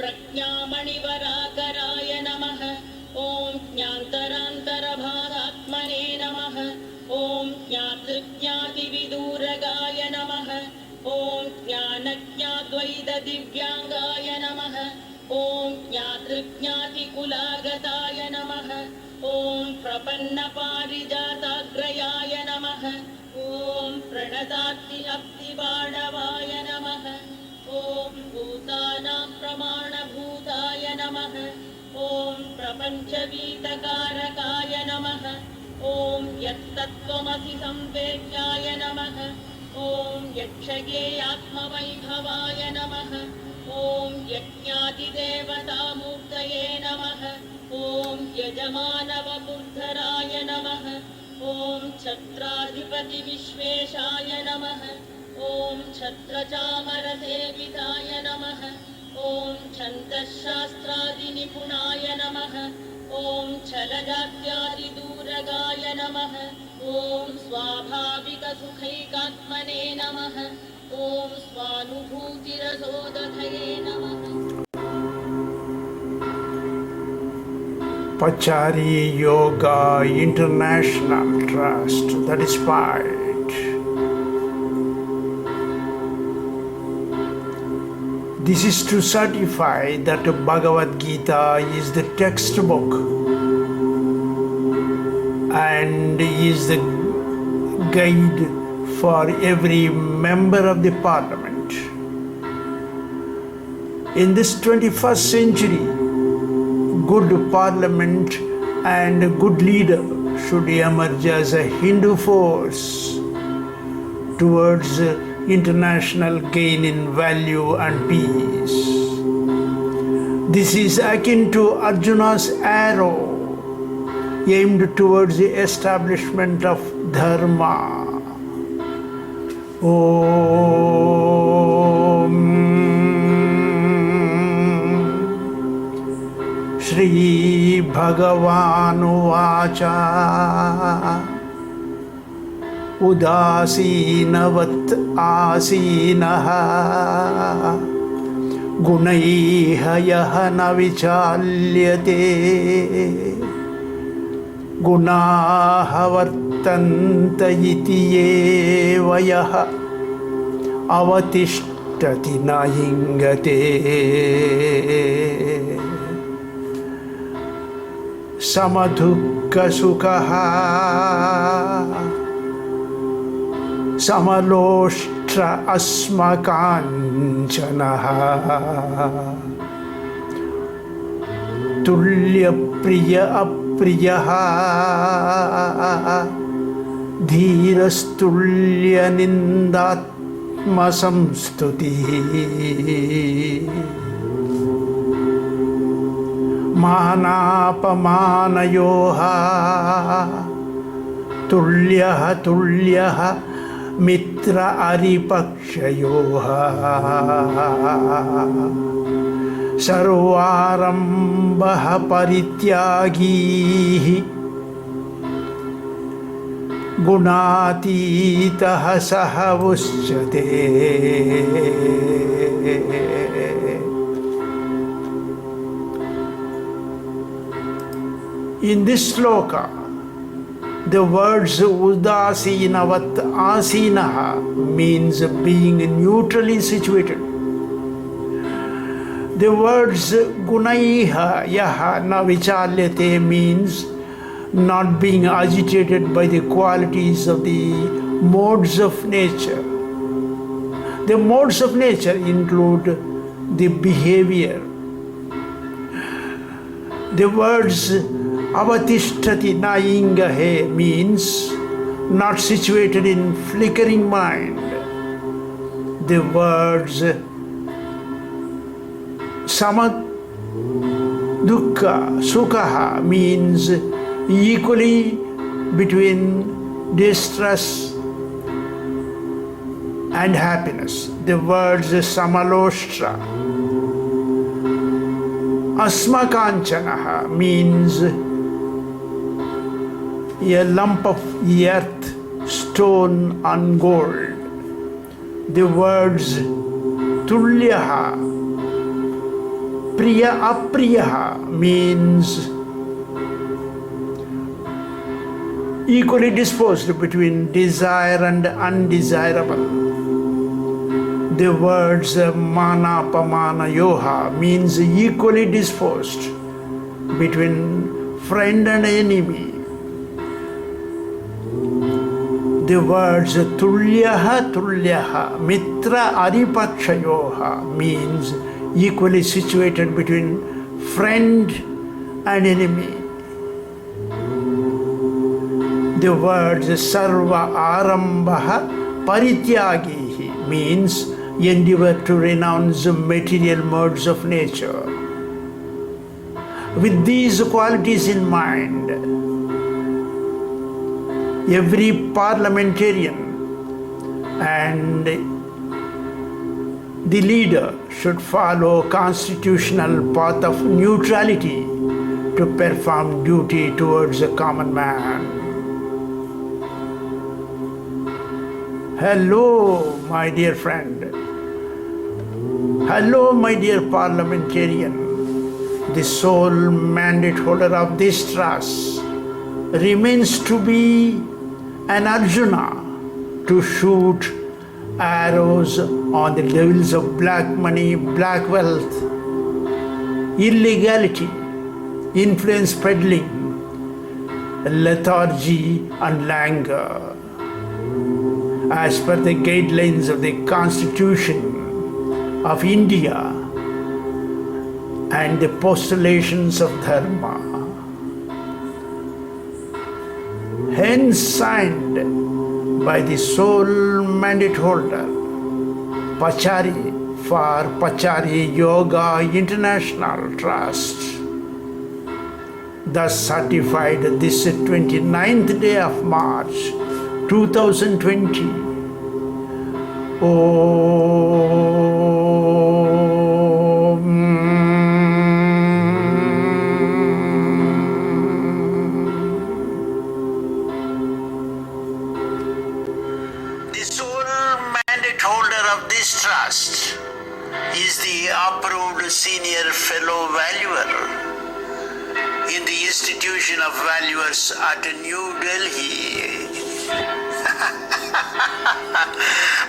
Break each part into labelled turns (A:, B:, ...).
A: प्रज्ञामणिवराकराय नमः। ॐ ज्ञान्तरान्तरभागात्मने नमः। ॐ ज्ञातृज्ञातिविदूरगाय नमः। ॐ ज्ञानज्ञाद्वैतदिव्यांगाय नमः। ॐ ज्ञातृज्ञातिकुलागताय नमः। ॐ प्रपन्नपारिजाताग्रयाय नमः। ॐ प्रणतात्तिअप्तिबाणवाय नमः। ॐ भूतानां प्रमाणभूताय नमः। ॐ प्रपञ्चवीतकारकाय नमः। ॐ यत्तत्त्वमसि संवेद्याय नमः। ॐ यक्षगेयात्मवैभवाय नमः। ॐ यज्ञादिदेवतामूर्तये नमः। ॐ यजमानवबुद्धराय नमः। ॐ छत्राधिपतिविश्वेशाय नमः। ॐ छत्रचामरसेविताय नमः। ॐ छन्दःशास्त्रादिनिपुणाय नमः। ॐ छलजात्यादिदूरगाय नमः। ॐ स्वाभाविकसुखैकात्मने नमः। ॐ स्वानुभूतिरसोदधये नमः।
B: Pachari Yoga International Trust, that is PITE. This is to certify that Bhagavad Gita is the textbook and is the guide for every member of the parliament. In this 21st century, good parliament and good leader should emerge as a Hindu force towards international gain in value and peace. This is akin to Arjuna's arrow aimed towards the establishment of dharma. Om Shri Bhagavanuvacha Udasinavat asinaha Gunaiha yaha navichalyate Gunaha vartanta iti eva yaha Avatishtati nayingate Samadukka sukhaha Samaloshtra asmakanchanaha Tulya priya apriyaha Dhirastulya nindatma samstuti Manapamanayoha Tulyaha tulyaha Mitra aripakshayoha Sarvarambaha parityagihi Gunatitaha sahavusyate. In this sloka, the words Udasinavat asinaha means being neutrally situated. The words Gunaiha yaha navichalyate means not being agitated by the qualities of the modes of nature. The modes of nature include the behavior. The words Avatishtati nayingahe means not situated in flickering mind. The words Samadukka sukhaha means equally between distress and happiness. The words Samaloshtra Asmakanchanaha means a lump of earth, stone and gold. The words Tulyaha Priya apriya means equally disposed between desire and undesirable. The words mana pamana yoha means equally disposed between friend and enemy. The words tulyaha mitra aripakshayoha means equally situated between friend and enemy. The words sarva arambaha parityagihi means endeavor to renounce material modes of nature. With these qualities in mind, every parliamentarian and the leader should follow constitutional path of neutrality to perform duty towards a common man. Hello, my dear friend. Hello, my dear parliamentarian. The sole mandate holder of this trust remains to be an Arjuna to shoot arrows on the devils of black money, black wealth, illegality, influence peddling, lethargy and languor. As per the guidelines of the Constitution of India and the postulations of Dharma, hence signed by the sole mandate holder, Pachari, for Pachari Yoga International Trust, thus certified this 29th day of March 2020. The sole mandate holder of this trust is the approved senior fellow valuer in the Institution of Valuers at New Delhi.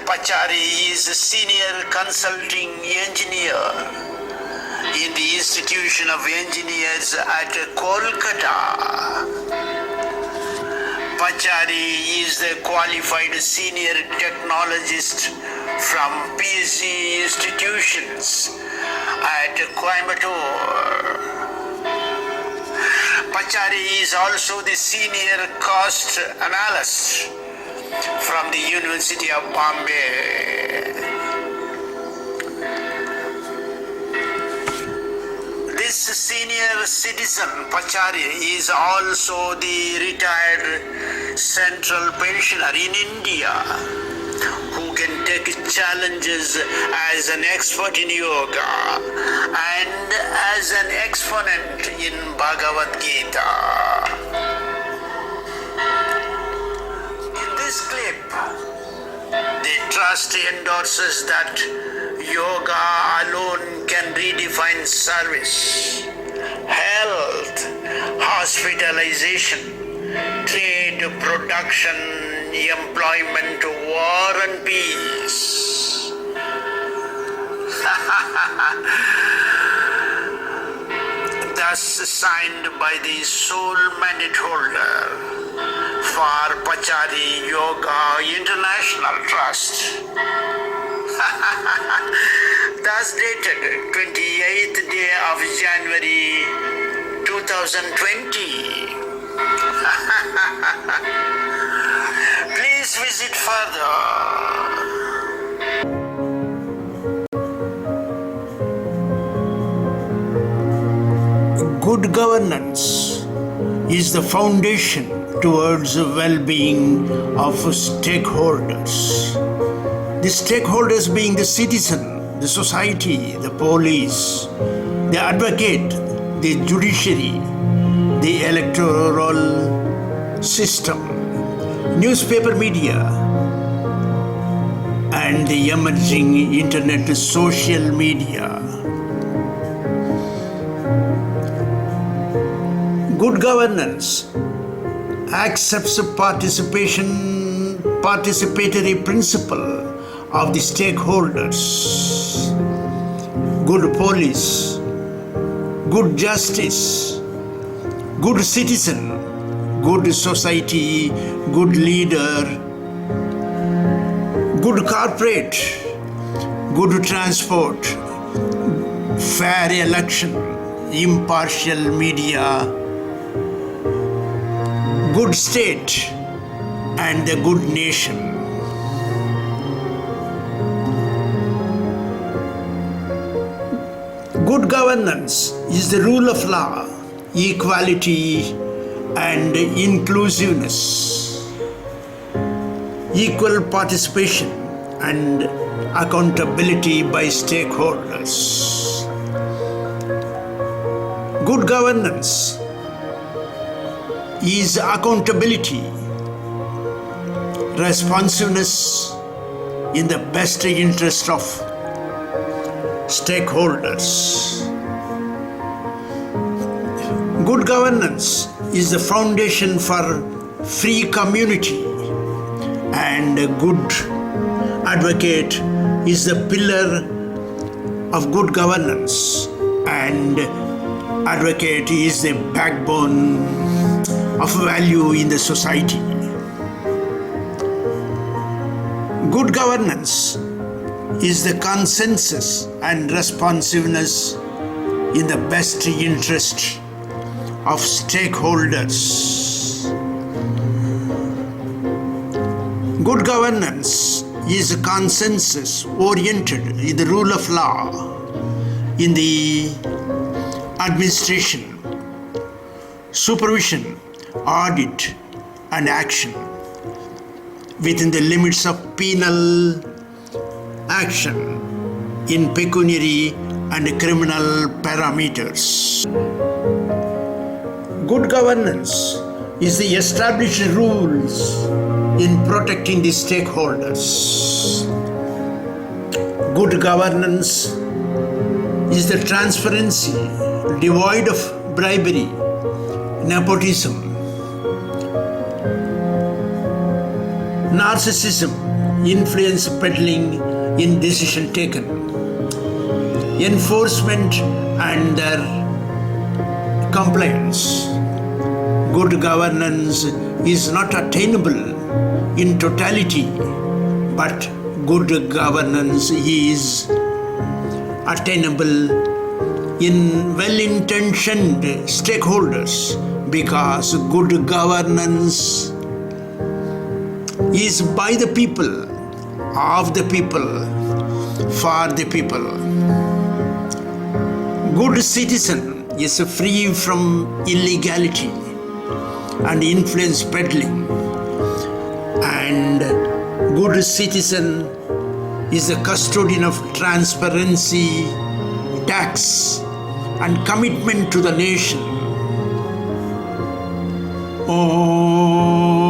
B: Pachari is a senior consulting engineer in the Institution of Engineers at Kolkata. Pachari is the qualified senior technologist from PSC institutions at Coimbatore. Pachari is also the senior cost analyst from the University of Bombay. This senior citizen, Pachari, is also the retired central pensioner in India who can take challenges as an expert in yoga and as an exponent in Bhagavad Gita. In this clip, the trust endorses that yoga alone can redefine service, health, hospitalization, trade, production, employment, war and peace. Thus signed by the sole mandate holder for Pachari Yoga International Trust. Thus dated 28th day of January 2020. Please visit further. Good governance is the foundation towards the well-being of stakeholders. The stakeholders being the citizen, the society, the police, the advocate, the judiciary, the electoral system, newspaper media, and the emerging internet social media. Good governance accepts the participatory principle of the stakeholders. Good police, good justice, good citizen, good society, good leader, good corporate, good transport, fair election, impartial media, good state, and a good nation. Good governance is the rule of law, equality, and inclusiveness, equal participation, and accountability by stakeholders. Good governance is accountability, responsiveness in the best interest of stakeholders. Good governance is the foundation for free community, and a good advocate is the pillar of good governance, and advocate is the backbone of value in the society. Good governance is the consensus and responsiveness in the best interest of stakeholders. Good governance is a consensus oriented in the rule of law, in the administration, supervision, audit, and action within the limits of penal action in pecuniary and criminal parameters. Good governance is the established rules in protecting the stakeholders. Good governance is the transparency devoid of bribery, nepotism, narcissism, influence peddling in decision taken, enforcement and their compliance. Good governance is not attainable in totality, but good governance is attainable in well-intentioned stakeholders, because good governance is by the people, of the people, for the people. Good citizen is free from illegality and influence peddling, and good citizen is the custodian of transparency, tax, and commitment to the nation. Om